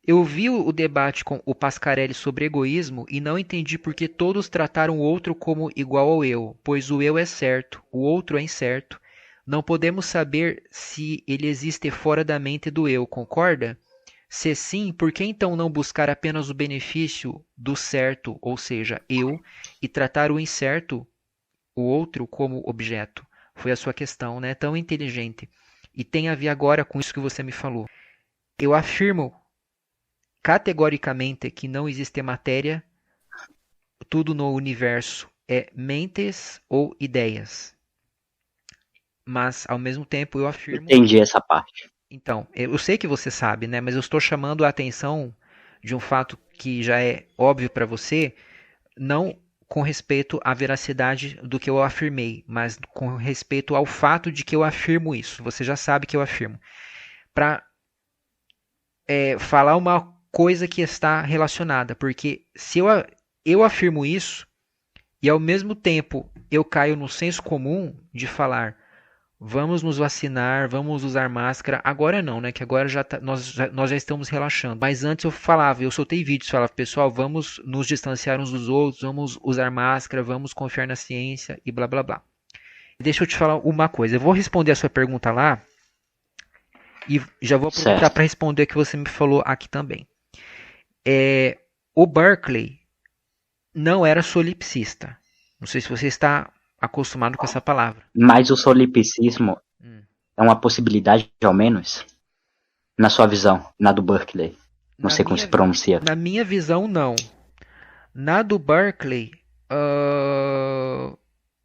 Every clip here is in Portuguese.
Eu vi o debate com o Pascarelli sobre egoísmo e não entendi por que todos trataram o outro como igual ao eu, pois o eu é certo, o outro é incerto. Não podemos saber se ele existe fora da mente do eu, concorda? Se sim, por que então não buscar apenas o benefício do certo, ou seja, eu, e tratar o incerto, o outro, como objeto? Foi a sua questão, né? Tão inteligente. E tem a ver agora com isso que você me falou. Eu afirmo categoricamente que não existe matéria, tudo no universo é mentes ou ideias. Mas, ao mesmo tempo, eu afirmo. Entendi essa parte. Então, eu sei que você sabe, né? Mas eu estou chamando a atenção de um fato que já é óbvio para você, não com respeito à veracidade do que eu afirmei, mas com respeito ao fato de que eu afirmo isso. Você já sabe que eu afirmo. Para falar uma coisa que está relacionada, porque se eu afirmo isso e ao mesmo tempo eu caio no senso comum de falar vamos nos vacinar, vamos usar máscara. Agora não, né? Que agora nós já estamos relaxando. Mas antes eu falava, eu soltei vídeos, falava, pessoal, vamos nos distanciar uns dos outros, vamos usar máscara, vamos confiar na ciência e blá blá blá. Deixa eu te falar uma coisa. Eu vou responder a sua pergunta lá e já vou aproveitar Certo. para responder o que você me falou aqui também. O Berkeley não era solipsista. Não sei se você está acostumado com essa palavra. Mas o solipsismo Hum. é uma possibilidade, ao menos, na sua visão, na do Berkeley. Não Na sei como se minha, pronuncia. na minha visão, não. Na do Berkeley,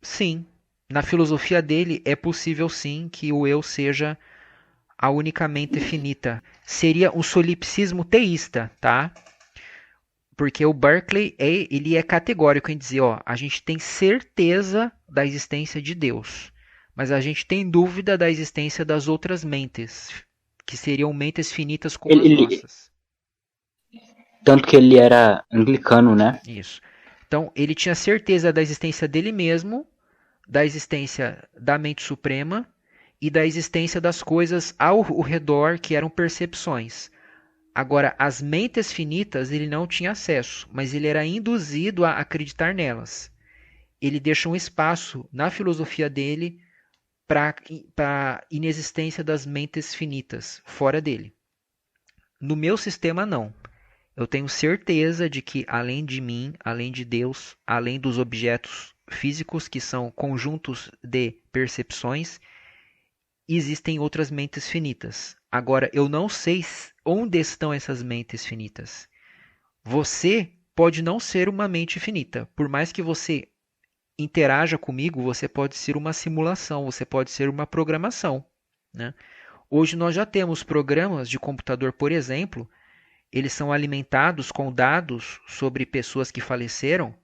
sim. Na filosofia dele, é possível sim que o eu seja a unicamente finita. Seria um solipsismo teísta, tá? Porque o Berkeley ele é categórico em dizer, ó, a gente tem certeza da existência de Deus, mas a gente tem dúvida da existência das outras mentes, que seriam mentes finitas como as Ele, nossas. tanto que ele era anglicano, né? Isso. Então, ele tinha certeza da existência dele mesmo, da existência da mente suprema e da existência das coisas ao redor que eram percepções. Agora, as mentes finitas ele não tinha acesso, mas ele era induzido a acreditar nelas. Ele deixa um espaço na filosofia dele para a inexistência das mentes finitas fora dele. No meu sistema, não. Eu tenho certeza de que, além de mim, além de Deus, além dos objetos físicos, que são conjuntos de percepções, existem outras mentes finitas. Agora, eu não sei onde estão essas mentes finitas. Você pode não ser uma mente finita. Por mais que você interaja comigo, você pode ser uma simulação, você pode ser uma programação. Né? Hoje nós já temos programas de computador, por exemplo, eles são alimentados com dados sobre pessoas que faleceram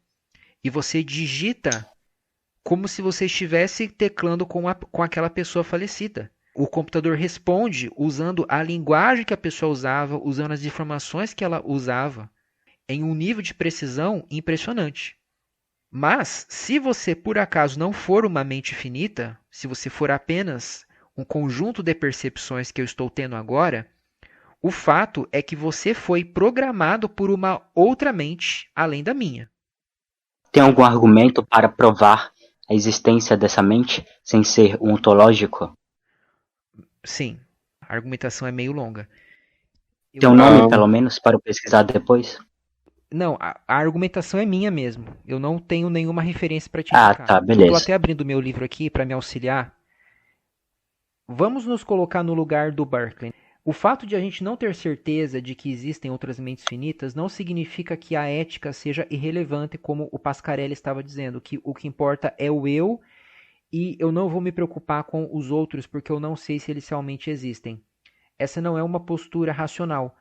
e você digita como se você estivesse teclando com aquela pessoa falecida. O computador responde usando a linguagem que a pessoa usava, usando as informações que ela usava, em um nível de precisão impressionante. Mas, se você por acaso não for uma mente finita, se você for apenas um conjunto de percepções que eu estou tendo agora, o fato é que você foi programado por uma outra mente além da minha. Tem algum argumento para provar a existência dessa mente sem ser ontológico? Sim, a argumentação é meio longa. Tem Eu um nome, não. pelo menos, para eu pesquisar depois? Não, a argumentação é minha mesmo. Eu não tenho nenhuma referência para te Ah, indicar. tá, Eu estou beleza. até abrindo meu livro aqui para me auxiliar. Vamos nos colocar no lugar do Berkeley. O fato de a gente não ter certeza de que existem outras mentes finitas não significa que a ética seja irrelevante, como o Pascarelli estava dizendo, que o que importa é o eu e eu não vou me preocupar com os outros porque eu não sei se eles realmente existem. Essa não é uma postura racional,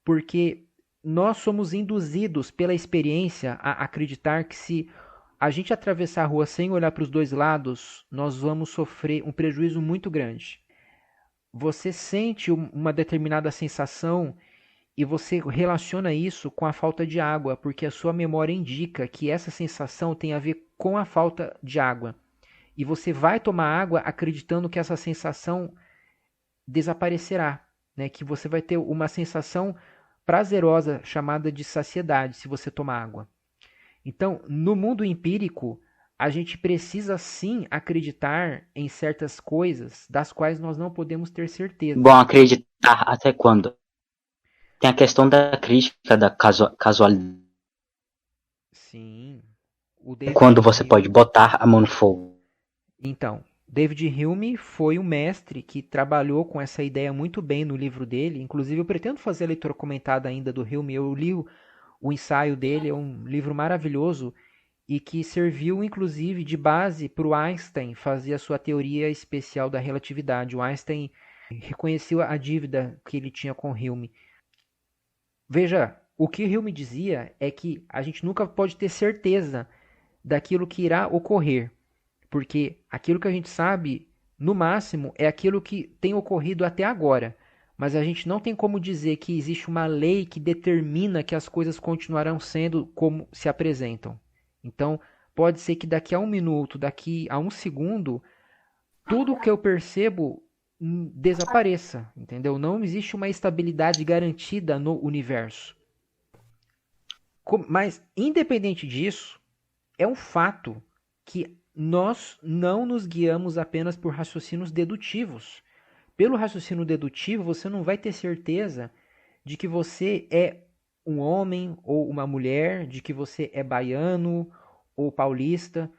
porque nós somos induzidos pela experiência a acreditar que se a gente atravessar a rua sem olhar para os dois lados, nós vamos sofrer um prejuízo muito grande. Você sente uma determinada sensação e você relaciona isso com a falta de água, porque a sua memória indica que essa sensação tem a ver com a falta de água. E você vai tomar água acreditando que essa sensação desaparecerá, né? Que você vai ter uma sensação prazerosa chamada de saciedade se você tomar água. Então, no mundo empírico, a gente precisa sim acreditar em certas coisas das quais nós não podemos ter certeza. Bom, acreditar até quando? Tem a questão da crítica da casualidade. Sim, o David Quando você pode Hume. botar a mão no fogo. Então, David Hume foi um mestre que trabalhou com essa ideia muito bem no livro dele. Inclusive, eu pretendo fazer a leitura comentada ainda do Hume. Eu li o ensaio dele, é um livro maravilhoso e que serviu inclusive de base para o Einstein fazer a sua teoria especial da relatividade. O Einstein reconheceu a dívida que ele tinha com Hume. Veja, o que Hume dizia é que a gente nunca pode ter certeza daquilo que irá ocorrer, porque aquilo que a gente sabe, no máximo, é aquilo que tem ocorrido até agora. Mas a gente não tem como dizer que existe uma lei que determina que as coisas continuarão sendo como se apresentam. Então, pode ser que daqui a um minuto, daqui a um segundo, tudo o que eu percebo desapareça, entendeu? Não existe uma estabilidade garantida no universo. Mas, independente disso, é um fato que nós não nos guiamos apenas por raciocínios dedutivos. Pelo raciocínio dedutivo, você não vai ter certeza de que você é um homem ou uma mulher, de que você é baiano ou paulista.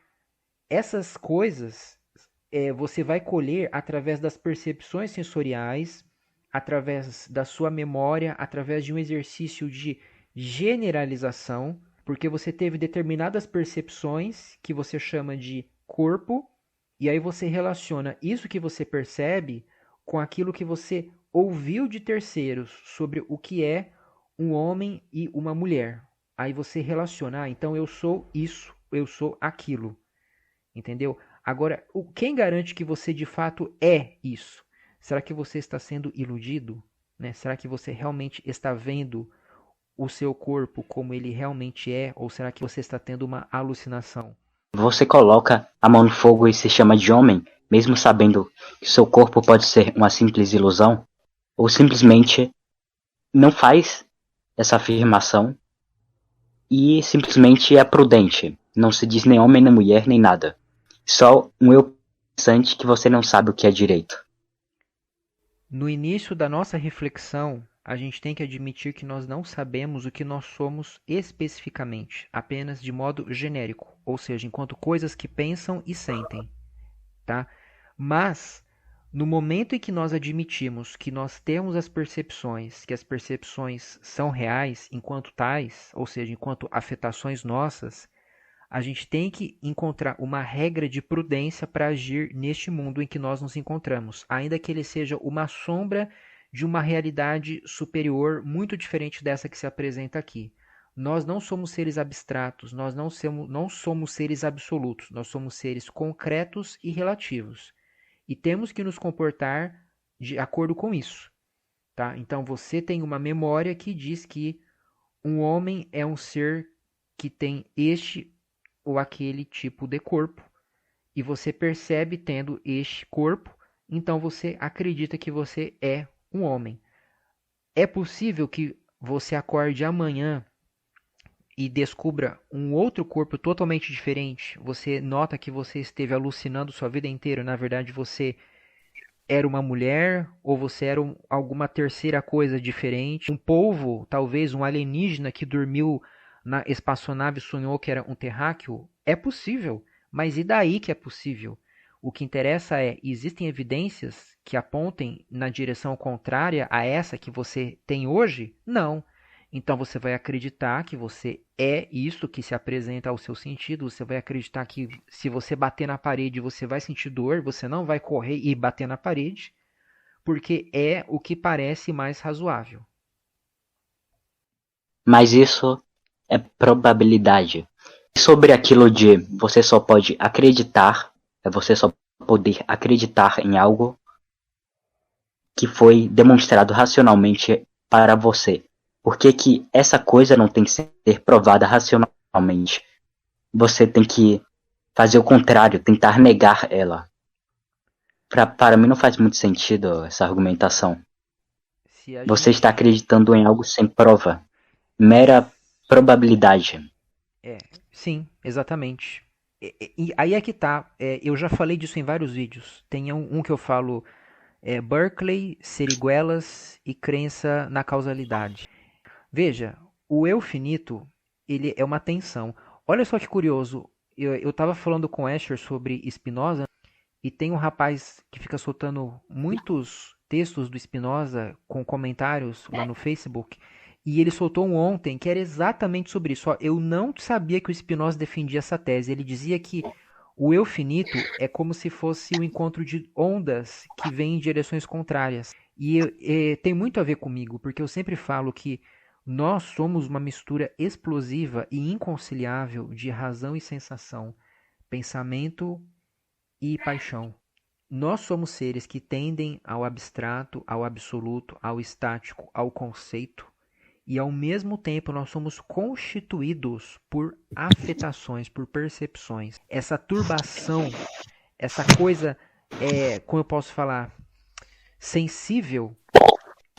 Essas coisas você vai colher através das percepções sensoriais, através da sua memória, através de um exercício de generalização, porque você teve determinadas percepções que você chama de corpo, e aí você relaciona isso que você percebe com aquilo que você ouviu de terceiros sobre o que é um homem e uma mulher. Aí você relaciona, então eu sou isso, eu sou aquilo. Entendeu? Agora, quem garante que você de fato é isso? Será que você está sendo iludido? Né? Será que você realmente está vendo o seu corpo como ele realmente é? Ou será que você está tendo uma alucinação? Você coloca a mão no fogo e se chama de homem, mesmo sabendo que seu corpo pode ser uma simples ilusão? Ou simplesmente não faz essa afirmação e simplesmente é prudente? Não se diz nem homem, nem mulher, nem nada. Só um eu pensante que você não sabe o que é direito. No início da nossa reflexão, a gente tem que admitir que nós não sabemos o que nós somos especificamente, apenas de modo genérico, ou seja, enquanto coisas que pensam e sentem, tá? Mas no momento em que nós admitimos que nós temos as percepções, que as percepções são reais enquanto tais, ou seja, enquanto afetações nossas, a gente tem que encontrar uma regra de prudência para agir neste mundo em que nós nos encontramos, ainda que ele seja uma sombra de uma realidade superior muito diferente dessa que se apresenta aqui. Nós não somos seres abstratos, nós não somos seres absolutos, nós somos seres concretos e relativos. E temos que nos comportar de acordo com isso. Tá? Então você tem uma memória que diz que um homem é um ser que tem este ou aquele tipo de corpo, e você percebe tendo este corpo, então você acredita que você é um homem. É possível que você acorde amanhã e descubra um outro corpo totalmente diferente. Você nota que você esteve alucinando sua vida inteira, na verdade você era uma mulher ou você era alguma terceira coisa diferente, um polvo, talvez um alienígena que dormiu na espaçonave e sonhou que era um terráqueo. É possível, mas e daí que é possível? O que interessa é, existem evidências que apontem na direção contrária a essa que você tem hoje? Não. Então você vai acreditar que você é isso que se apresenta ao seu sentido, você vai acreditar que se você bater na parede você vai sentir dor, você não vai correr e bater na parede, porque é o que parece mais razoável. Mas isso é probabilidade. Sobre aquilo de você só pode acreditar, é você só poder acreditar em algo que foi demonstrado racionalmente para você. Por que que essa coisa não tem que ser provada racionalmente? Você tem que fazer o contrário, tentar negar ela. Para mim não faz muito sentido essa argumentação. Se a Você está gente... acreditando em algo sem prova. Mera probabilidade. Sim, exatamente. E aí é que tá. Eu já falei disso em vários vídeos. Tem um que eu falo, Berkeley, Seriguelas e crença na causalidade. Veja, o eu finito, ele é uma tensão. Olha só que curioso. Eu tava falando com o Escher sobre Spinoza e tem um rapaz que fica soltando muitos textos do Spinoza com comentários lá no Facebook. E ele soltou um ontem que era exatamente sobre isso. Ó, eu não sabia que o Spinoza defendia essa tese. Ele dizia que o eu finito é como se fosse o encontro de ondas que vêm em direções contrárias. E tem muito a ver comigo, porque eu sempre falo que nós somos uma mistura explosiva e inconciliável de razão e sensação, pensamento e paixão. Nós somos seres que tendem ao abstrato, ao absoluto, ao estático, ao conceito, e ao mesmo tempo nós somos constituídos por afetações, por percepções. Essa turbação, essa coisa, como eu posso falar, sensível,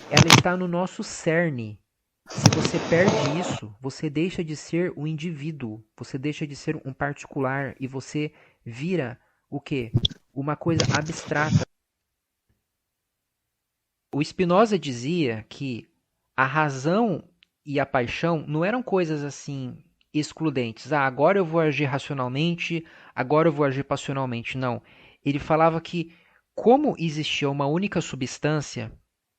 ela está no nosso cerne. Se você perde isso, você deixa de ser um indivíduo, você deixa de ser um particular e você vira o quê? Uma coisa abstrata. O Spinoza dizia que a razão e a paixão não eram coisas assim excludentes. Ah, agora eu vou agir racionalmente, agora eu vou agir passionalmente. Não. Ele falava que como existia uma única substância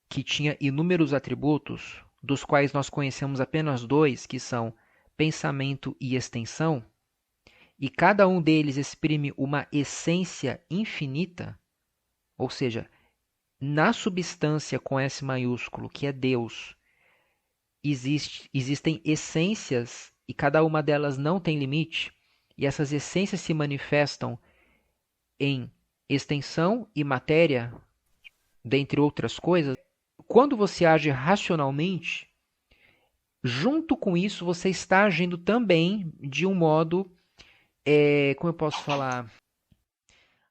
que tinha inúmeros atributos, dos quais nós conhecemos apenas dois, que são pensamento e extensão, e cada um deles exprime uma essência infinita, ou seja, na substância com S maiúsculo, que é Deus, existem essências e cada uma delas não tem limite, e essas essências se manifestam em extensão e matéria, dentre outras coisas. Quando você age racionalmente, junto com isso você está agindo também de um modo, como eu posso falar,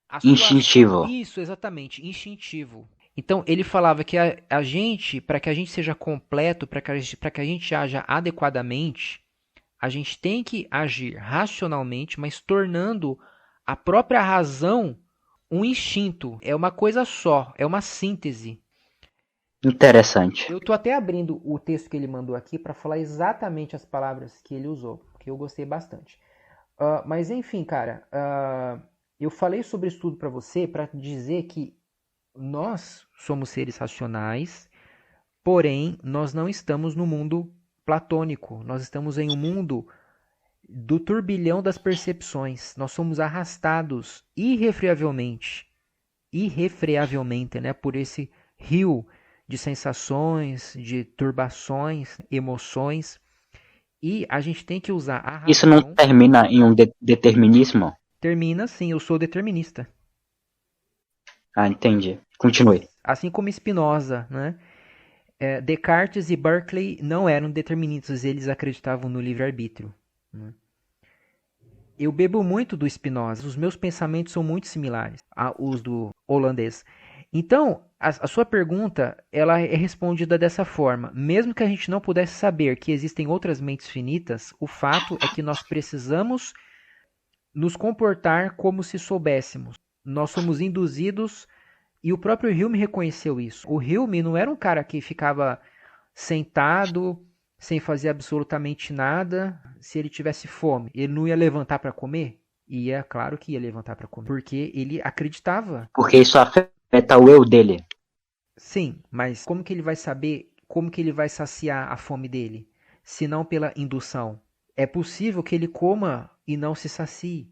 a sua ação, Instintivo. isso exatamente, instintivo. Então ele falava que a gente, para que a gente seja completo, para que a gente haja adequadamente, a gente tem que agir racionalmente, mas tornando a própria razão um instinto. É uma coisa só, é uma síntese. Interessante. Eu estou até abrindo o texto que ele mandou aqui para falar exatamente as palavras que ele usou, porque eu gostei bastante. Mas enfim, cara, eu falei sobre isso tudo para você para dizer que nós somos seres racionais, porém nós não estamos no mundo platônico, nós estamos em um mundo do turbilhão das percepções. Nós somos arrastados irrefreavelmente, né, por esse rio de sensações, de turbações, emoções, e a gente tem que usar a Isso não razão. termina em um determinismo? Termina assim, eu sou determinista. Ah, entendi. Continue. Assim como Spinoza, né? Descartes e Berkeley não eram deterministas, eles acreditavam no livre-arbítrio. Né? Eu bebo muito do Spinoza, os meus pensamentos são muito similares aos do holandês. Então, a sua pergunta ela é respondida dessa forma. Mesmo que a gente não pudesse saber que existem outras mentes finitas, o fato é que nós precisamos nos comportar como se soubéssemos. Nós somos induzidos, e o próprio Hume reconheceu isso. O Hume não era um cara que ficava sentado, sem fazer absolutamente nada, se ele tivesse fome. Ele não ia levantar para comer? Ia, claro que ia levantar para comer, porque ele acreditava. Porque isso afeta o eu dele. Sim, mas como que ele vai saber, como que ele vai saciar a fome dele? Se não pela indução. É possível que ele coma e não se sacie.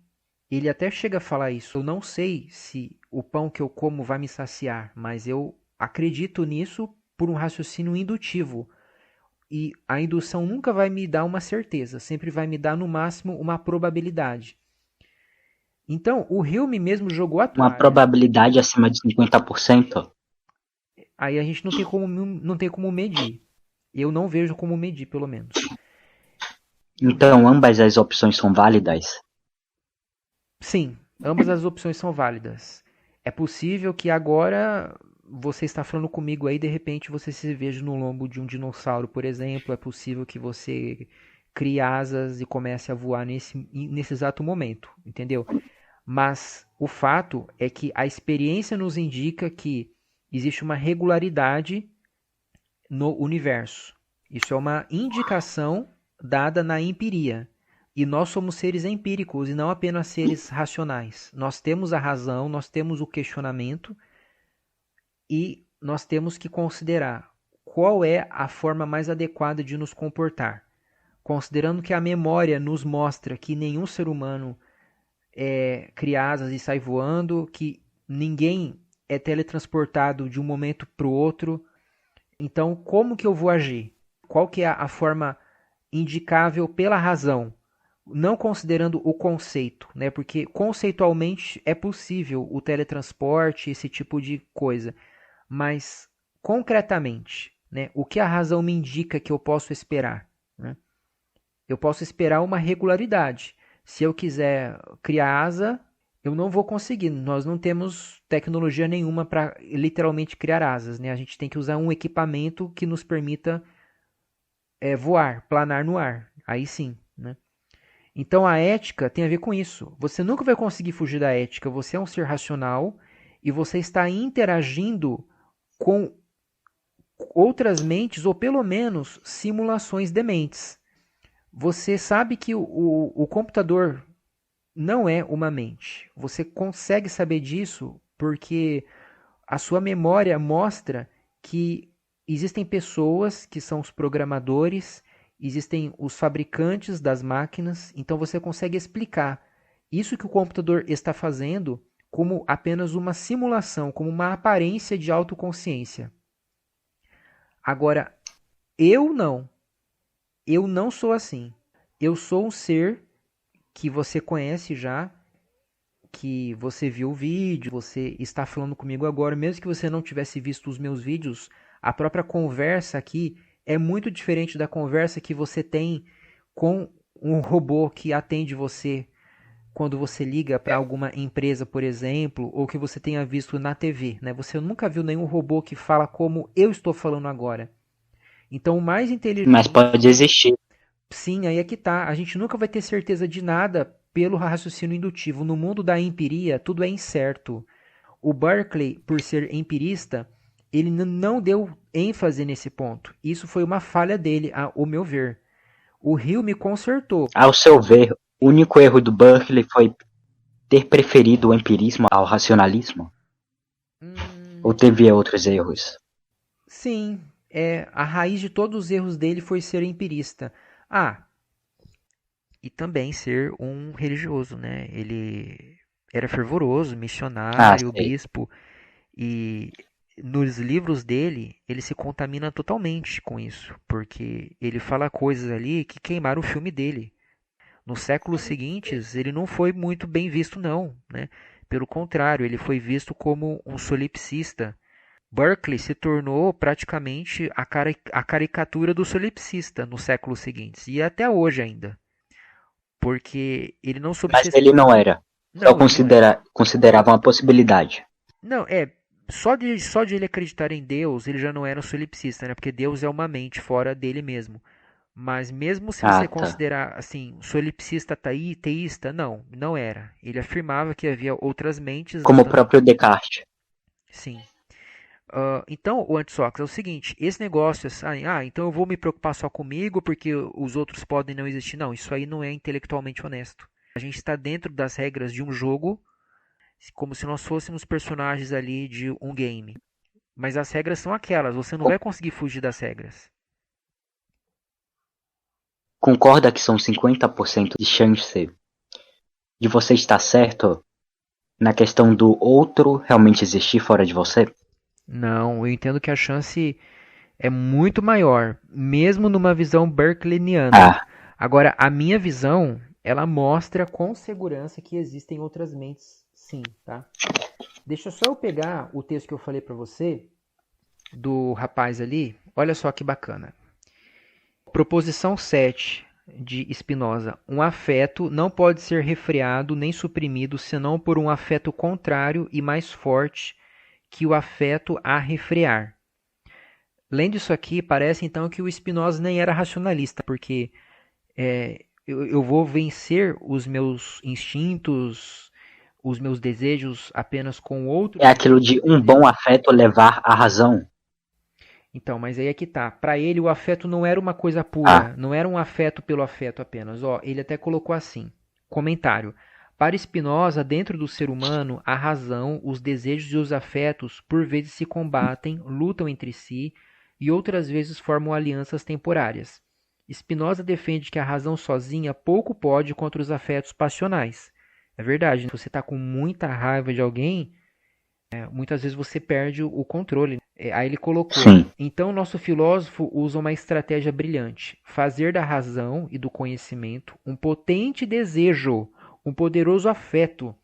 Ele até chega a falar isso. Eu não sei se o pão que eu como vai me saciar, mas eu acredito nisso por um raciocínio indutivo. E a indução nunca vai me dar uma certeza, sempre vai me dar no máximo uma probabilidade. Então, o Hume mesmo jogou a Uma toalha. probabilidade acima de 50%. Aí a gente não tem como medir. Eu não vejo como medir, pelo menos. Então, ambas as opções são válidas? Sim, ambas as opções são válidas. É possível que agora você está falando comigo aí, de repente você se veja no lombo de um dinossauro, por exemplo, é possível que você crie asas e comece a voar nesse exato momento, entendeu? Mas o fato é que a experiência nos indica que existe uma regularidade no universo. Isso é uma indicação dada na empiria. E nós somos seres empíricos e não apenas seres racionais. Nós temos a razão, nós temos o questionamento e nós temos que considerar qual é a forma mais adequada de nos comportar. Considerando que a memória nos mostra que nenhum ser humano cria asas e sai voando, que ninguém é teletransportado de um momento para o outro. Então, como que eu vou agir? Qual que é a forma indicável pela razão? Não considerando o conceito, né? Porque conceitualmente é possível o teletransporte, esse tipo de coisa. Mas, concretamente, né? O que a razão me indica que eu posso esperar? Né? Eu posso esperar uma regularidade. Se eu quiser criar asa, eu não vou conseguir. Nós não temos tecnologia nenhuma para literalmente criar asas. Né? A gente tem que usar um equipamento que nos permita voar, planar no ar. Aí sim. Né? Então a ética tem a ver com isso. Você nunca vai conseguir fugir da ética. Você é um ser racional e você está interagindo com outras mentes ou pelo menos simulações dementes. Você sabe que o computador não é uma mente. Você consegue saber disso porque a sua memória mostra que existem pessoas que são os programadores, existem os fabricantes das máquinas, então você consegue explicar isso que o computador está fazendo como apenas uma simulação, como uma aparência de autoconsciência. Agora, eu não. Eu não sou assim. Eu sou um ser que você conhece já, que você viu o vídeo, você está falando comigo agora, mesmo que você não tivesse visto os meus vídeos, a própria conversa aqui é muito diferente da conversa que você tem com um robô que atende você quando você liga para alguma empresa, por exemplo, ou que você tenha visto na TV, né? Você nunca viu nenhum robô que fala como eu estou falando agora. Então, o mais inteligente... Mas pode existir. Sim, aí é que tá. A gente nunca vai ter certeza de nada pelo raciocínio indutivo. No mundo da empiria, tudo é incerto. O Berkeley, por ser empirista, ele não deu ênfase nesse ponto. Isso foi uma falha dele, ao meu ver. O Hill me consertou. Ao seu ver, o único erro do Berkeley foi ter preferido o empirismo ao racionalismo? Ou teve outros erros? Sim, a raiz de todos os erros dele foi ser empirista. E também ser um religioso, né? Ele era fervoroso, missionário, Sei. bispo, e nos livros dele, ele se contamina totalmente com isso, porque ele fala coisas ali que queimaram o filme dele. Nos séculos seguintes, ele não foi muito bem visto, não, né? Pelo contrário, ele foi visto como um solipsista. Berkeley se tornou praticamente a caricatura do solipsista nos séculos seguintes, e até hoje ainda. Porque ele não soube Mas ele não era. Só Não, ele não era. considerava uma possibilidade. Não, só de ele acreditar em Deus, ele já não era um solipsista, né? Porque Deus é uma mente fora dele mesmo. Mas mesmo se você Tá. considerar assim, solipsista teísta, não era. Ele afirmava que havia outras mentes Como o dando. próprio Descartes. Sim. Então, o Antisócrates é o seguinte: esse negócio assim, então eu vou me preocupar só comigo porque os outros podem não existir. Não, isso aí não é intelectualmente honesto. A gente está dentro das regras de um jogo, como se nós fôssemos personagens ali de um game. Mas as regras são aquelas, você não vai conseguir fugir das regras. Concorda que são 50% de chance de você estar certo na questão do outro realmente existir fora de você? Não, eu entendo que a chance é muito maior, mesmo numa visão berkeleyana. Ah, Agora, a minha visão, ela mostra com segurança que existem outras mentes, sim, tá? Deixa só eu pegar o texto que eu falei para você, do rapaz ali. Olha só que bacana. Proposição 7 de Spinoza. Um afeto não pode ser refreado nem suprimido senão por um afeto contrário e mais forte que o afeto a refrear. Lendo isso aqui, parece então que o Spinoza nem era racionalista, porque eu vou vencer os meus instintos, os meus desejos apenas com outros. É aquilo de um bom afeto levar à razão. Então, mas aí é que tá. Para ele, o afeto não era uma coisa pura, não era um afeto pelo afeto apenas. Ele até colocou assim, comentário. Para Spinoza, dentro do ser humano, a razão, os desejos e os afetos por vezes se combatem, lutam entre si e outras vezes formam alianças temporárias. Spinoza defende que a razão sozinha pouco pode contra os afetos passionais. É verdade, se você está com muita raiva de alguém, muitas vezes você perde o controle. Aí ele colocou, Sim. Então nosso filósofo usa uma estratégia brilhante, fazer da razão e do conhecimento um potente desejo, um poderoso afeto.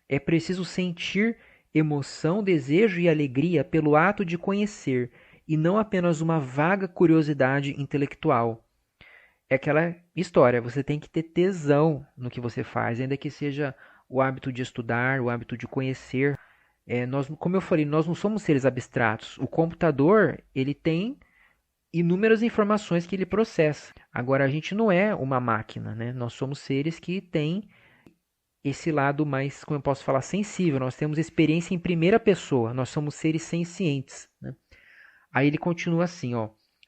É preciso sentir emoção, desejo e alegria pelo ato de conhecer, e não apenas uma vaga curiosidade intelectual. É aquela história, você tem que ter tesão no que você faz, ainda que seja o hábito de estudar, o hábito de conhecer. Como eu falei, nós não somos seres abstratos. O computador, ele tem inúmeras informações que ele processa. Agora, a gente não é uma máquina, né? Nós somos seres que têm esse lado mais, como eu posso falar, sensível. Nós temos experiência em primeira pessoa. Nós somos seres sencientes, né? Aí ele continua assim,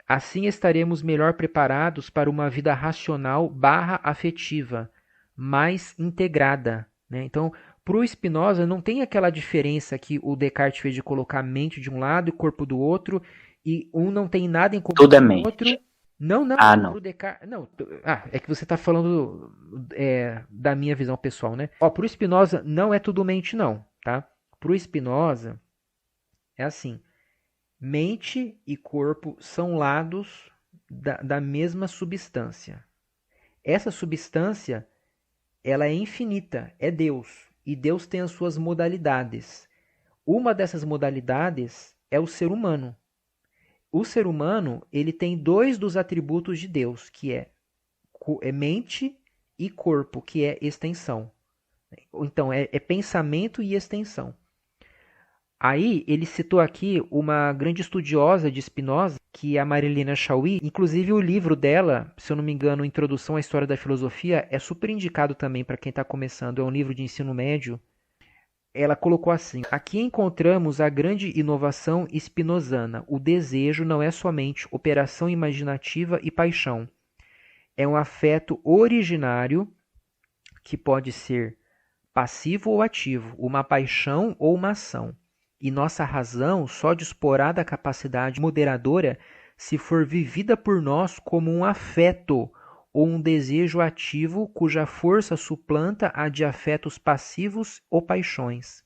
Assim estaremos melhor preparados para uma vida racional / afetiva, mais integrada, né? Então, para o Spinoza não tem aquela diferença que o Descartes fez de colocar a mente de um lado e o corpo do outro, e um não tem nada em comum Tudo é com o mente. outro. Não. Não. Pro Descartes, não. É que você está falando da minha visão pessoal, né? Para o Spinoza não é tudo mente, não, tá? Para o Spinoza é assim. Mente e corpo são lados da mesma substância. Essa substância, ela é infinita, é Deus. E Deus tem as suas modalidades. Uma dessas modalidades é o ser humano. O ser humano, ele tem 2 dos atributos de Deus, que é mente e corpo, que é extensão. Então, é pensamento e extensão. Aí, ele citou aqui uma grande estudiosa de Spinoza, que é a Marilena Chauí. Inclusive, o livro dela, se eu não me engano, Introdução à História da Filosofia, é super indicado também para quem está começando. É um livro de ensino médio. Ela colocou assim, aqui encontramos a grande inovação spinozana. O desejo não é somente operação imaginativa e paixão. É um afeto originário que pode ser passivo ou ativo, uma paixão ou uma ação. E nossa razão só disporá da capacidade moderadora se for vivida por nós como um afeto ou um desejo ativo cuja força suplanta a de afetos passivos ou paixões.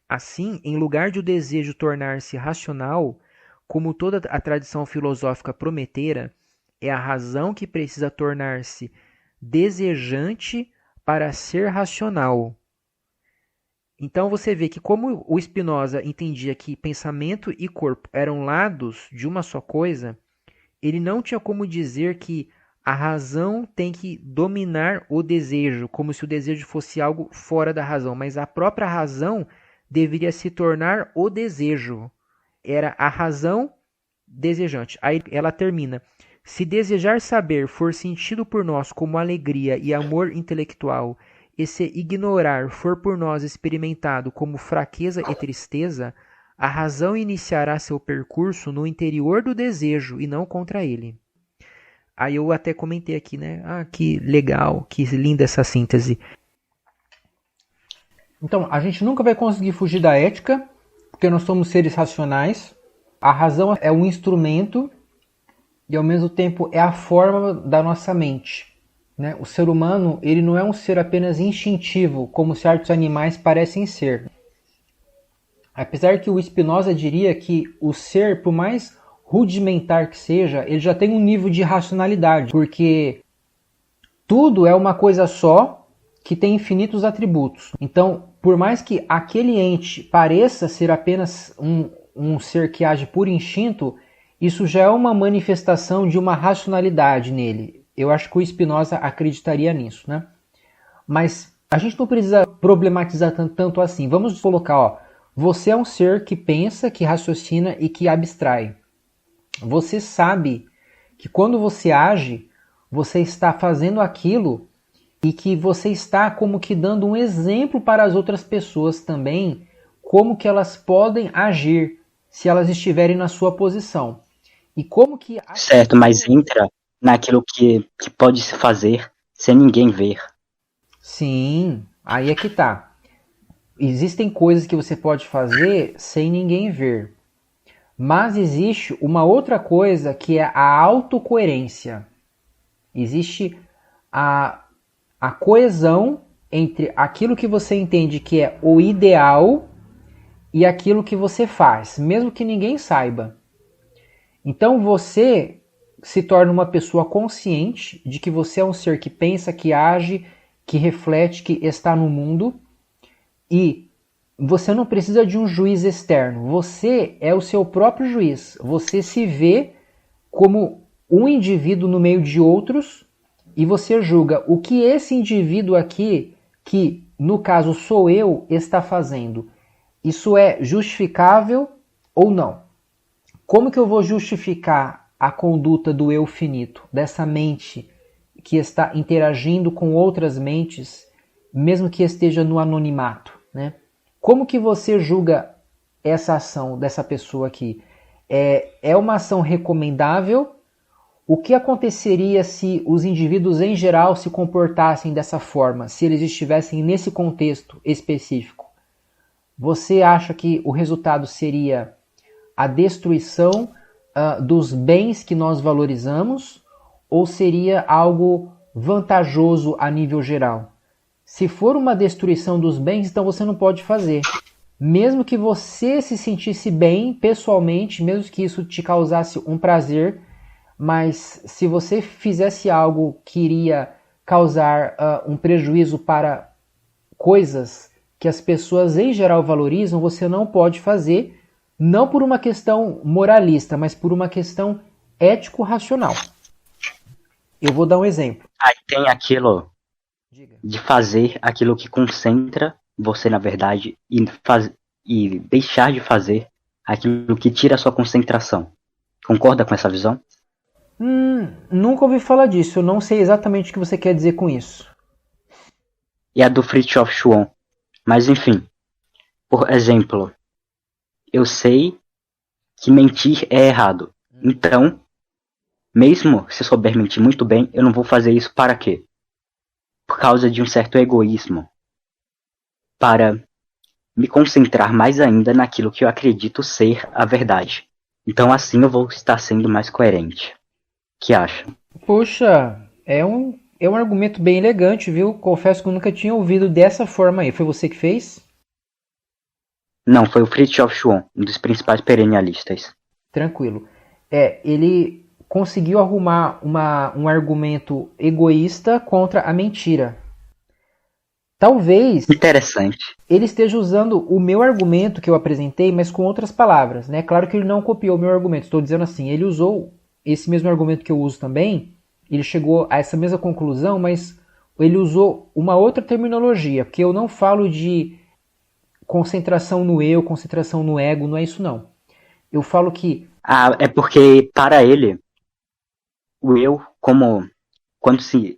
Assim, em lugar de o desejo tornar-se racional, como toda a tradição filosófica prometera, é a razão que precisa tornar-se desejante para ser racional. Então você vê que como o Spinoza entendia que pensamento e corpo eram lados de uma só coisa, ele não tinha como dizer que a razão tem que dominar o desejo, como se o desejo fosse algo fora da razão, mas a própria razão deveria se tornar o desejo. Era a razão desejante. Aí ela termina. Se desejar saber for sentido por nós como alegria e amor intelectual, e se ignorar for por nós experimentado como fraqueza e tristeza, a razão iniciará seu percurso no interior do desejo e não contra ele. Aí eu até comentei aqui, né? Que legal, que linda essa síntese. Então, a gente nunca vai conseguir fugir da ética, porque nós somos seres racionais. A razão é um instrumento e ao mesmo tempo é a forma da nossa mente. Né? O ser humano, ele não é um ser apenas instintivo, como certos animais parecem ser. Apesar que o Spinoza diria que o ser, por mais rudimentar que seja, ele já tem um nível de racionalidade, porque tudo é uma coisa só que tem infinitos atributos. Então, por mais que aquele ente pareça ser apenas um ser que age por instinto, isso já é uma manifestação de uma racionalidade nele. Eu acho que o Spinoza acreditaria nisso, né? Mas a gente não precisa problematizar tanto assim. Vamos colocar, Você é um ser que pensa, que raciocina e que abstrai. Você sabe que quando você age, você está fazendo aquilo e que você está como que dando um exemplo para as outras pessoas também, como que elas podem agir se elas estiverem na sua posição. E como que as Certo, mas pessoas... entra naquilo que pode se fazer sem ninguém ver. Sim, aí é que tá. Existem coisas que você pode fazer sem ninguém ver. Mas existe uma outra coisa que é a autocoerência. Existe a coesão entre aquilo que você entende que é o ideal e aquilo que você faz, mesmo que ninguém saiba. Então você se torna uma pessoa consciente de que você é um ser que pensa, que age, que reflete, que está no mundo, e você não precisa de um juiz externo. Você é o seu próprio juiz. Você se vê como um indivíduo no meio de outros e você julga o que esse indivíduo aqui, que no caso sou eu, está fazendo. Isso é justificável ou não? Como que eu vou justificar a conduta do eu finito, dessa mente que está interagindo com outras mentes, mesmo que esteja no anonimato, né? Como que você julga essa ação dessa pessoa aqui? É uma ação recomendável? O que aconteceria se os indivíduos em geral se comportassem dessa forma, se eles estivessem nesse contexto específico? Você acha que o resultado seria a destruição dos bens que nós valorizamos ou seria algo vantajoso a nível geral? Se for uma destruição dos bens, então você não pode fazer. Mesmo que você se sentisse bem pessoalmente, mesmo que isso te causasse um prazer, mas se você fizesse algo que iria causar um prejuízo para coisas que as pessoas em geral valorizam, você não pode fazer, não por uma questão moralista, mas por uma questão ético-racional. Eu vou dar um exemplo. Aí tem aquilo Diga. de fazer aquilo que concentra você na verdade e deixar de fazer aquilo que tira a sua concentração. Concorda com essa visão? Nunca ouvi falar disso, eu não sei exatamente o que você quer dizer com isso. E a do Fritjof Schuon. Mas enfim, por exemplo, eu sei que mentir é errado. Então, mesmo se eu souber mentir muito bem, eu não vou fazer isso para quê? Por causa de um certo egoísmo. Para me concentrar mais ainda naquilo que eu acredito ser a verdade. Então assim eu vou estar sendo mais coerente. O que acha? Poxa, é um argumento bem elegante, viu? Confesso que eu nunca tinha ouvido dessa forma aí. Foi você que fez? Não, foi o Fritjof Schuon, um dos principais perennialistas. Tranquilo. Ele conseguiu arrumar um argumento egoísta contra a mentira. Talvez Interessante. ele esteja usando o meu argumento que eu apresentei, mas com outras palavras, né? Claro que ele não copiou o meu argumento, estou dizendo assim, ele usou esse mesmo argumento que eu uso também, ele chegou a essa mesma conclusão, mas ele usou uma outra terminologia, porque eu não falo de concentração no eu, concentração no ego, não é isso não. Eu falo que... É porque para ele, o eu, como quando se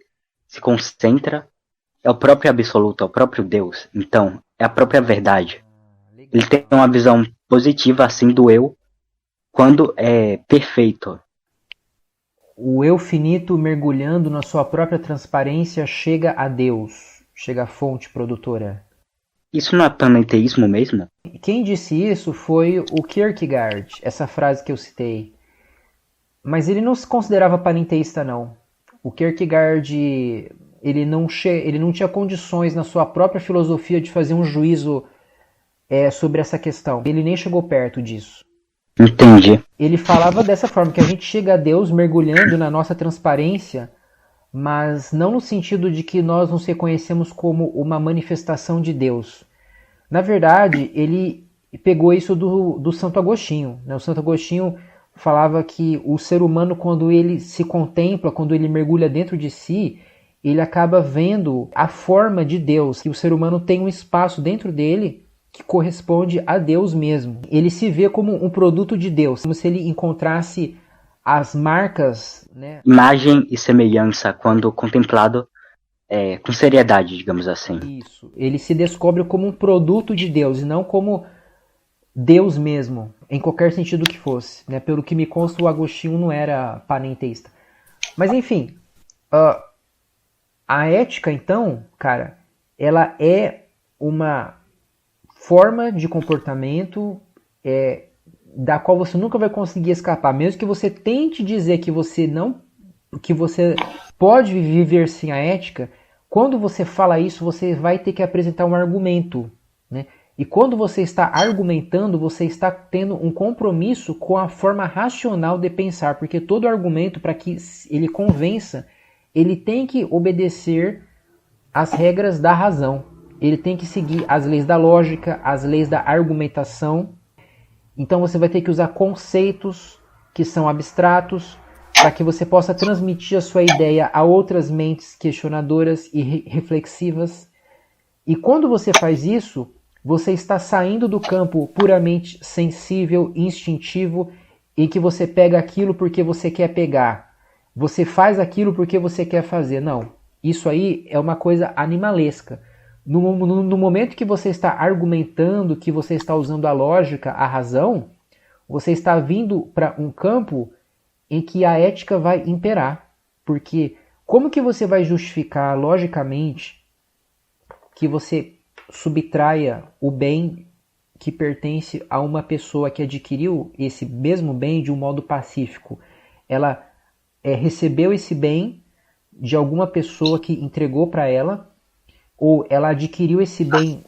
concentra, é o próprio absoluto, é o próprio Deus. Então, é a própria verdade. Ele tem uma visão positiva assim do eu quando é perfeito. O eu finito mergulhando na sua própria transparência chega a Deus, chega à fonte produtora. Isso não é panenteísmo mesmo? Quem disse isso foi o Kierkegaard, essa frase que eu citei. Mas ele não se considerava panenteísta, não. O Kierkegaard, ele não tinha condições na sua própria filosofia de fazer um juízo sobre essa questão. Ele nem chegou perto disso. Entendi. Ele falava dessa forma, que a gente chega a Deus mergulhando na nossa transparência, mas não no sentido de que nós nos reconhecemos como uma manifestação de Deus. Na verdade, ele pegou isso do Santo Agostinho. Né? O Santo Agostinho falava que o ser humano, quando ele se contempla, quando ele mergulha dentro de si, ele acaba vendo a forma de Deus, que o ser humano tem um espaço dentro dele que corresponde a Deus mesmo. Ele se vê como um produto de Deus, como se ele encontrasse as marcas, né? Imagem e semelhança quando contemplado com seriedade, digamos assim. Isso. Ele se descobre como um produto de Deus e não como Deus mesmo, em qualquer sentido que fosse. Né? Pelo que me consta, o Agostinho não era panenteísta. Mas enfim, a ética, então, cara, ela é uma forma de comportamento da qual você nunca vai conseguir escapar. Mesmo que você tente dizer que você pode viver sem a ética, quando você fala isso, você vai ter que apresentar um argumento, né? E quando você está argumentando, você está tendo um compromisso com a forma racional de pensar, porque todo argumento, para que ele convença, ele tem que obedecer às regras da razão. Ele tem que seguir as leis da lógica, as leis da argumentação. Então você vai ter que usar conceitos que são abstratos para que você possa transmitir a sua ideia a outras mentes questionadoras e reflexivas. E quando você faz isso, você está saindo do campo puramente sensível, instintivo, em que você pega aquilo porque você quer pegar. Você faz aquilo porque você quer fazer. Não, isso aí é uma coisa animalesca. No momento que você está argumentando, que você está usando a lógica, a razão, você está vindo para um campo em que a ética vai imperar. Porque como que você vai justificar logicamente que você subtraia o bem que pertence a uma pessoa que adquiriu esse mesmo bem de um modo pacífico? Ela recebeu esse bem de alguma pessoa que entregou para ela, ou ela adquiriu esse bem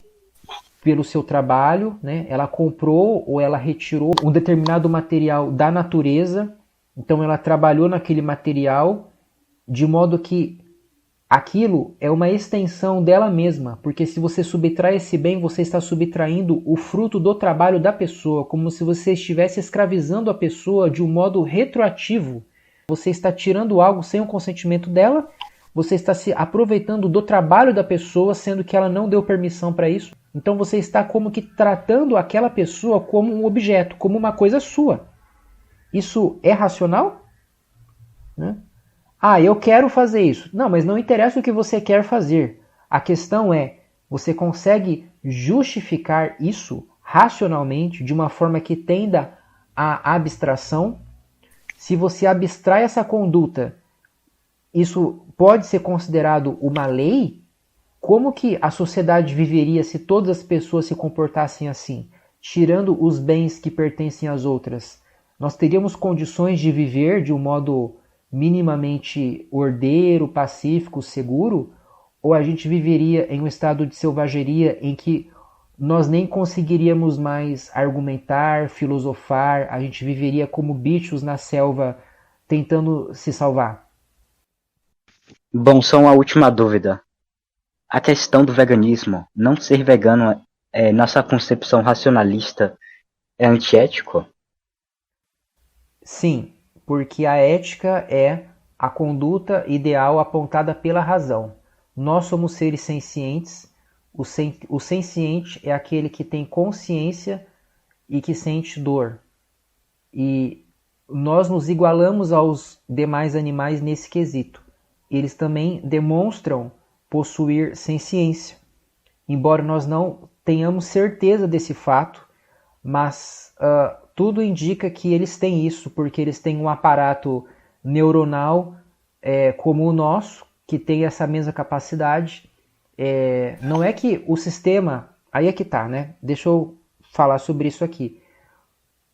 pelo seu trabalho, né? Ela comprou ou ela retirou um determinado material da natureza, então ela trabalhou naquele material de modo que aquilo é uma extensão dela mesma, porque se você subtrai esse bem, você está subtraindo o fruto do trabalho da pessoa, como se você estivesse escravizando a pessoa de um modo retroativo. Você está tirando algo sem o consentimento dela, você está se aproveitando do trabalho da pessoa, sendo que ela não deu permissão para isso. Então você está como que tratando aquela pessoa como um objeto, como uma coisa sua. Isso é racional? Né? Ah, eu quero fazer isso. Não, mas não interessa o que você quer fazer. A questão é, você consegue justificar isso racionalmente de uma forma que tenda à abstração? Se você abstrai essa conduta, isso pode ser considerado uma lei? Como que a sociedade viveria se todas as pessoas se comportassem assim, tirando os bens que pertencem às outras? Nós teríamos condições de viver de um modo minimamente ordeiro, pacífico, seguro? Ou a gente viveria em um estado de selvageria em que nós nem conseguiríamos mais argumentar, filosofar, a gente viveria como bichos na selva tentando se salvar? Bom, só uma última dúvida. A questão do veganismo, não ser vegano, nossa concepção racionalista, é antiético? Sim, porque a ética é a conduta ideal apontada pela razão. Nós somos seres sencientes. O senciente é aquele que tem consciência e que sente dor. E nós nos igualamos aos demais animais nesse quesito. Eles também demonstram possuir senciência. Embora nós não tenhamos certeza desse fato, mas tudo indica que eles têm isso, porque eles têm um aparato neuronal como o nosso, que tem essa mesma capacidade. Não é que o sistema... Aí é que tá, né? Deixa eu falar sobre isso aqui.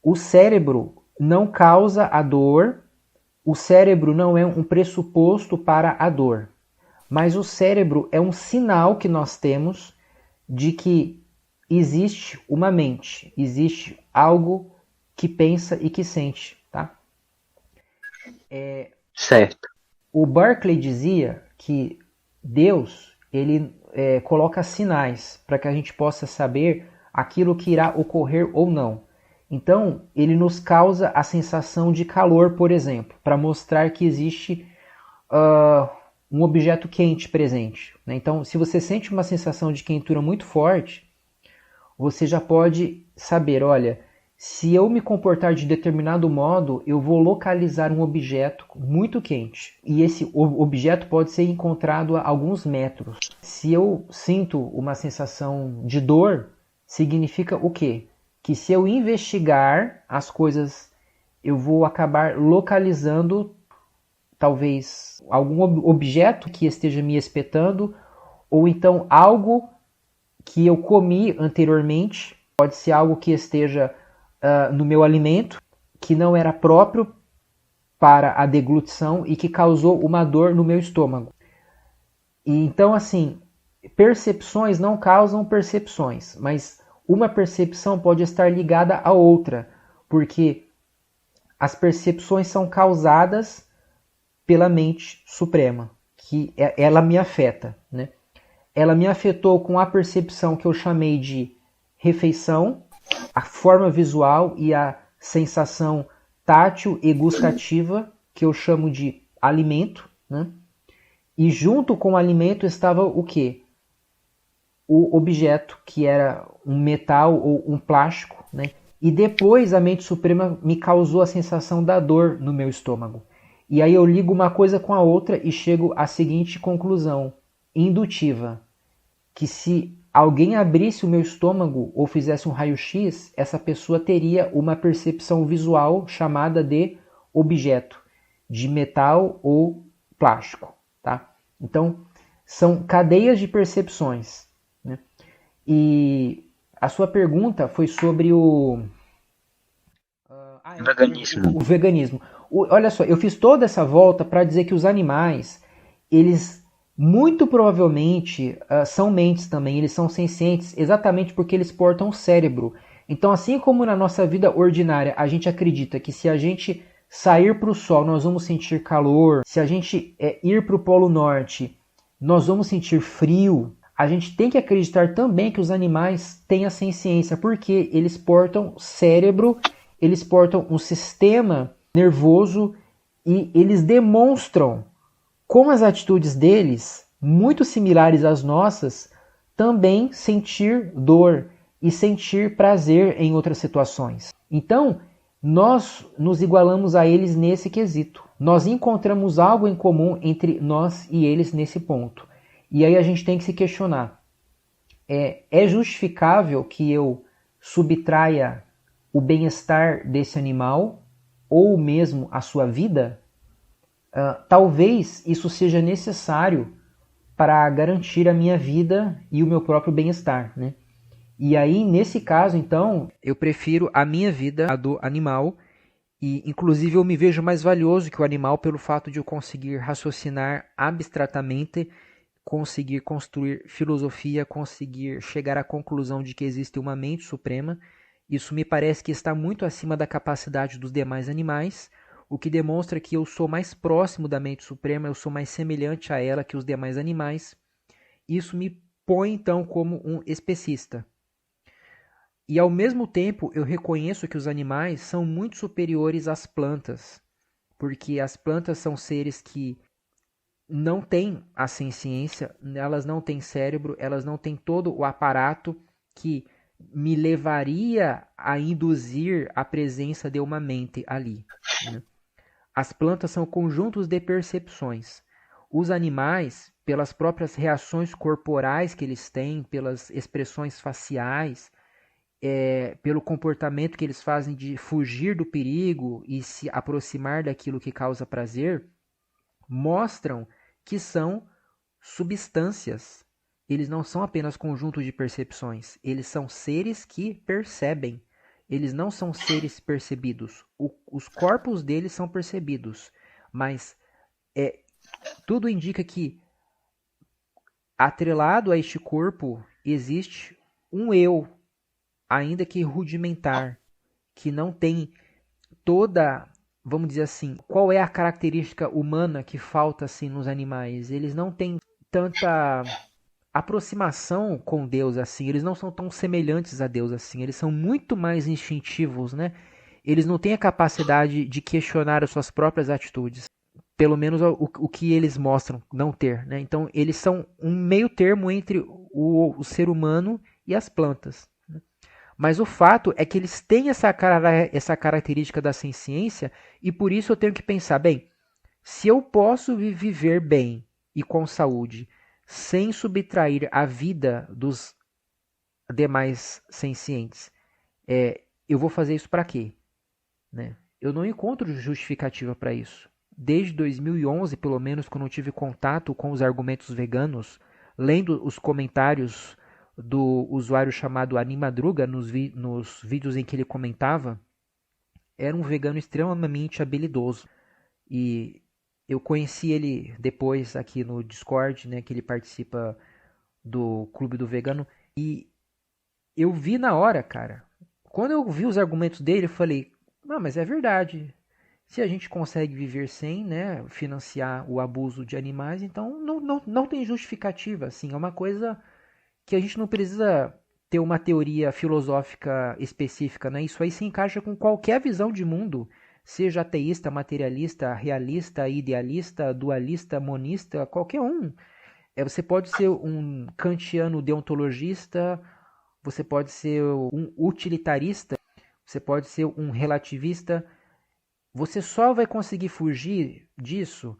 O cérebro não causa a dor, o cérebro não é um pressuposto para a dor. Mas o cérebro é um sinal que nós temos de que existe uma mente, existe algo que pensa e que sente, tá? Certo. O Berkeley dizia que Deus, ele coloca sinais para que a gente possa saber aquilo que irá ocorrer ou não. Então, ele nos causa a sensação de calor, por exemplo, para mostrar que existe um objeto quente presente. Né? Então, se você sente uma sensação de quentura muito forte, você já pode saber, olha, se eu me comportar de determinado modo, eu vou localizar um objeto muito quente. E esse objeto pode ser encontrado a alguns metros. Se eu sinto uma sensação de dor, significa o quê? Que se eu investigar as coisas, eu vou acabar localizando talvez algum objeto que esteja me espetando, ou então algo que eu comi anteriormente, pode ser algo que esteja no meu alimento, que não era próprio para a deglutição e que causou uma dor no meu estômago. E então, assim, percepções não causam percepções, mas uma percepção pode estar ligada à outra, porque as percepções são causadas pela mente suprema, que ela me afeta, né? Ela me afetou com a percepção que eu chamei de refeição, a forma visual e a sensação tátil e gustativa, que eu chamo de alimento, né? E junto com o alimento estava o quê? O objeto, que era um metal ou um plástico, né? E depois a mente suprema me causou a sensação da dor no meu estômago. E aí eu ligo uma coisa com a outra e chego à seguinte conclusão indutiva, que se alguém abrisse o meu estômago ou fizesse um raio-x, essa pessoa teria uma percepção visual chamada de objeto, de metal ou plástico, tá? Então, são cadeias de percepções, né? E a sua pergunta foi sobre o Veganismo. o veganismo. Olha só, eu fiz toda essa volta para dizer que os animais, eles muito provavelmente são mentes também, eles são sencientes exatamente porque eles portam cérebro. Então, assim como na nossa vida ordinária a gente acredita que se a gente sair para o sol nós vamos sentir calor, se a gente ir para o Polo Norte nós vamos sentir frio, a gente tem que acreditar também que os animais têm a senciência, porque eles portam cérebro, eles portam um sistema nervoso e eles demonstram com as atitudes deles, muito similares às nossas, também sentir dor e sentir prazer em outras situações. Então, nós nos igualamos a eles nesse quesito. Nós encontramos algo em comum entre nós e eles nesse ponto. E aí a gente tem que se questionar. É justificável que eu subtraia o bem-estar desse animal ou mesmo a sua vida? Talvez isso seja necessário para garantir a minha vida e o meu próprio bem-estar, né? E aí, nesse caso, então, eu prefiro a minha vida à do animal e, inclusive, eu me vejo mais valioso que o animal pelo fato de eu conseguir raciocinar abstratamente, conseguir construir filosofia, conseguir chegar à conclusão de que existe uma mente suprema. Isso me parece que está muito acima da capacidade dos demais animais, o que demonstra que eu sou mais próximo da mente suprema, eu sou mais semelhante a ela que os demais animais. Isso me põe então como um especista. E ao mesmo tempo eu reconheço que os animais são muito superiores às plantas, porque as plantas são seres que não têm a senciência, elas não têm cérebro, elas não têm todo o aparato que me levaria a induzir a presença de uma mente ali, né? As plantas são conjuntos de percepções. Os animais, pelas próprias reações corporais que eles têm, pelas expressões faciais, pelo comportamento que eles fazem de fugir do perigo e se aproximar daquilo que causa prazer, mostram que são substâncias. Eles não são apenas conjuntos de percepções, eles são seres que percebem. Eles não são seres percebidos. Os corpos deles são percebidos, mas tudo indica que atrelado a este corpo existe um eu, ainda que rudimentar, que não tem toda, vamos dizer assim, qual é a característica humana que falta assim nos animais? Eles não têm tanta aproximação com Deus assim, eles não são tão semelhantes a Deus assim, eles são muito mais instintivos, né? Eles não têm a capacidade de questionar as suas próprias atitudes, pelo menos o que eles mostram não ter, né? Então eles são um meio termo entre o ser humano e as plantas, né? Mas o fato é que eles têm essa característica da senciência e por isso eu tenho que pensar, bem, se eu posso viver bem e com saúde sem subtrair a vida dos demais sencientes, eu vou fazer isso para quê? Né? Eu não encontro justificativa para isso. Desde 2011, pelo menos, quando eu tive contato com os argumentos veganos, lendo os comentários do usuário chamado Animadruga nos vídeos em que ele comentava, era um vegano extremamente habilidoso. E eu conheci ele depois aqui no Discord, né, que ele participa do Clube do Vegano, e eu vi na hora, cara. Quando eu vi os argumentos dele, eu falei, não, mas é verdade. Se a gente consegue viver sem, né, financiar o abuso de animais, então não tem justificativa, assim, é uma coisa que a gente não precisa ter uma teoria filosófica específica, né? Isso aí se encaixa com qualquer visão de mundo, seja ateísta, materialista, realista, idealista, dualista, monista, qualquer um. Você pode ser um kantiano deontologista, você pode ser um utilitarista, você pode ser um relativista. Você só vai conseguir fugir disso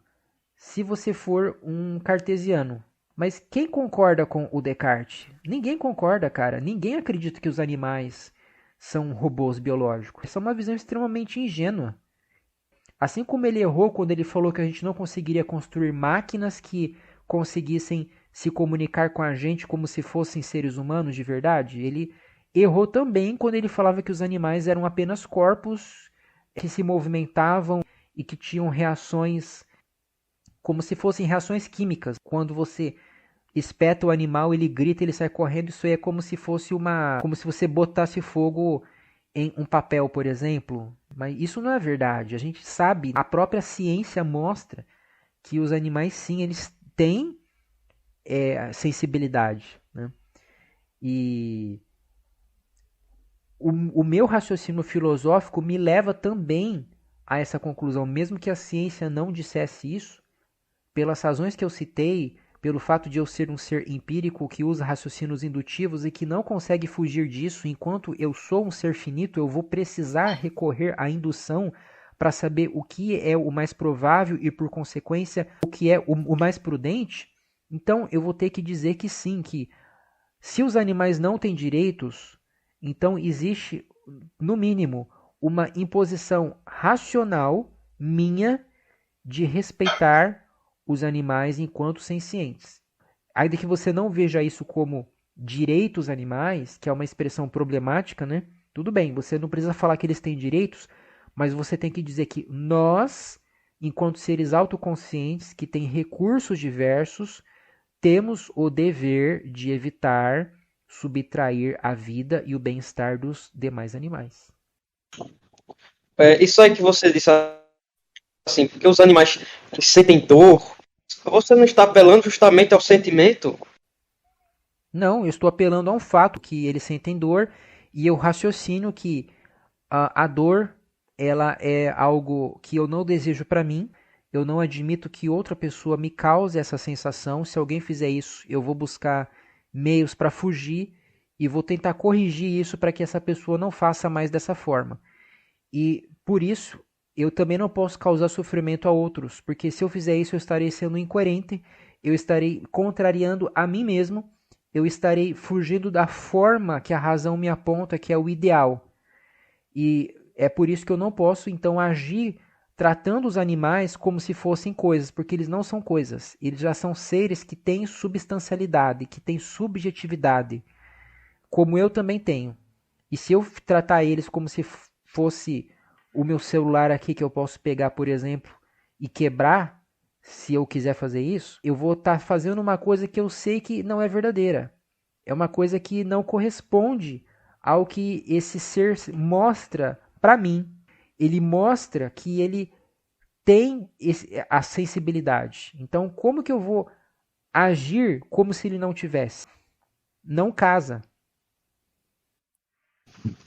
se você for um cartesiano. Mas quem concorda com o Descartes? Ninguém concorda, cara. Ninguém acredita que os animais são robôs biológicos. Essa é uma visão extremamente ingênua. Assim como ele errou quando ele falou que a gente não conseguiria construir máquinas que conseguissem se comunicar com a gente como se fossem seres humanos de verdade, ele errou também quando ele falava que os animais eram apenas corpos que se movimentavam e que tinham reações como se fossem reações químicas. Quando você espeta o animal, ele grita, ele sai correndo, isso aí é como se fosse como se você botasse fogo em um papel, por exemplo. Mas isso não é verdade. A gente sabe, a própria ciência mostra que os animais sim, eles têm sensibilidade, né? E o meu raciocínio filosófico me leva também a essa conclusão, mesmo que a ciência não dissesse isso, pelas razões que eu citei, pelo fato de eu ser um ser empírico que usa raciocínios indutivos e que não consegue fugir disso, enquanto eu sou um ser finito, eu vou precisar recorrer à indução para saber o que é o mais provável e, por consequência, o que é o mais prudente. Então, eu vou ter que dizer que sim, que se os animais não têm direitos, então existe, no mínimo, uma imposição racional minha de respeitar os animais enquanto sencientes. Ainda que você não veja isso como direitos animais, que é uma expressão problemática, né? Tudo bem, você não precisa falar que eles têm direitos, mas você tem que dizer que nós, enquanto seres autoconscientes, que têm recursos diversos, temos o dever de evitar subtrair a vida e o bem-estar dos demais animais. Isso aí que você disse, assim, porque os animais sentem dor, você não está apelando justamente ao sentimento? Não, eu estou apelando a um fato que eles sentem dor e eu raciocino que a dor ela é algo que eu não desejo para mim. Eu não admito que outra pessoa me cause essa sensação. Se alguém fizer isso, eu vou buscar meios para fugir e vou tentar corrigir isso para que essa pessoa não faça mais dessa forma. E por isso, eu também não posso causar sofrimento a outros, porque se eu fizer isso, eu estarei sendo incoerente, eu estarei contrariando a mim mesmo, eu estarei fugindo da forma que a razão me aponta, que é o ideal. E é por isso que eu não posso, então, agir tratando os animais como se fossem coisas, porque eles não são coisas. Eles já são seres que têm substancialidade, que têm subjetividade, como eu também tenho. E se eu tratar eles como se fosse o meu celular aqui que eu posso pegar, por exemplo, e quebrar, se eu quiser fazer isso, eu vou estar fazendo uma coisa que eu sei que não é verdadeira. É uma coisa que não corresponde ao que esse ser mostra para mim. Ele mostra que ele tem a sensibilidade. Então, como que eu vou agir como se ele não tivesse? Não casa.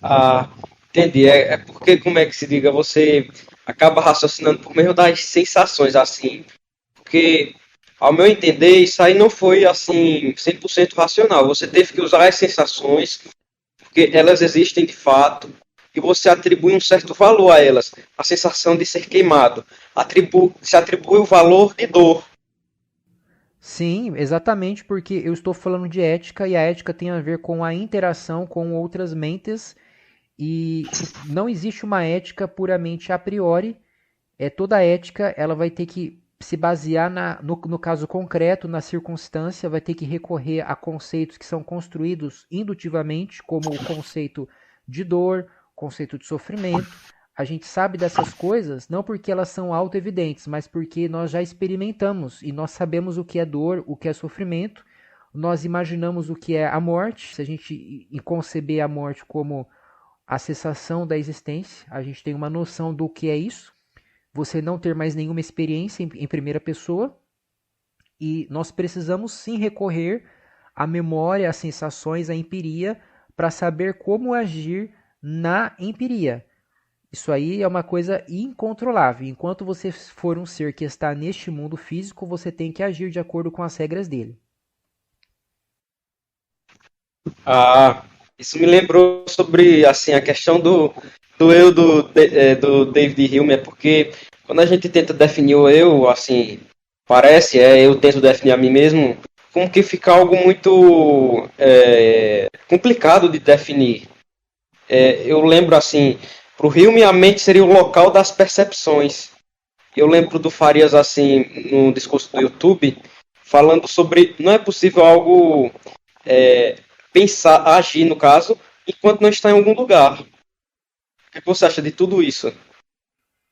Ah, entendi. É porque, como é que se diga, você acaba raciocinando por meio das sensações, assim. Porque, ao meu entender, isso aí não foi, assim, 100% racional. Você teve que usar as sensações, porque elas existem de fato e você atribui um certo valor a elas. A sensação de ser queimado. Se atribui o valor de dor. Sim, exatamente porque eu estou falando de ética e a ética tem a ver com a interação com outras mentes e não existe uma ética puramente a priori. Toda ética ela vai ter que se basear no caso concreto, na circunstância, vai ter que recorrer a conceitos que são construídos indutivamente, como o conceito de dor, conceito de sofrimento. A gente sabe dessas coisas não porque elas são autoevidentes, mas porque nós já experimentamos e nós sabemos o que é dor, o que é sofrimento. Nós imaginamos o que é a morte. Se a gente conceber a morte como a cessação da existência, a gente tem uma noção do que é isso. Você não ter mais nenhuma experiência em primeira pessoa. E nós precisamos sim recorrer à memória, às sensações, à empiria, para saber como agir na empiria. Isso aí é uma coisa incontrolável. Enquanto você for um ser que está neste mundo físico, você tem que agir de acordo com as regras dele. Ah, isso me lembrou sobre assim a questão do eu do David Hume, é porque quando a gente tenta definir o eu, assim, parece, eu tento definir a mim mesmo, como que fica algo muito complicado de definir. Eu lembro assim, para o Hume a mente seria o local das percepções. Eu lembro do Farias assim, no discurso do YouTube, falando sobre não é possível algo pensar, agir no caso, enquanto não está em algum lugar. O que você acha de tudo isso?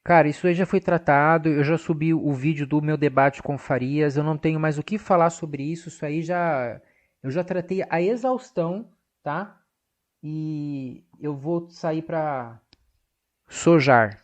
Cara, isso aí já foi tratado, eu já subi o vídeo do meu debate com o Farias, eu não tenho mais o que falar sobre isso, isso aí já eu já tratei a exaustão, tá? E eu vou sair para sojar.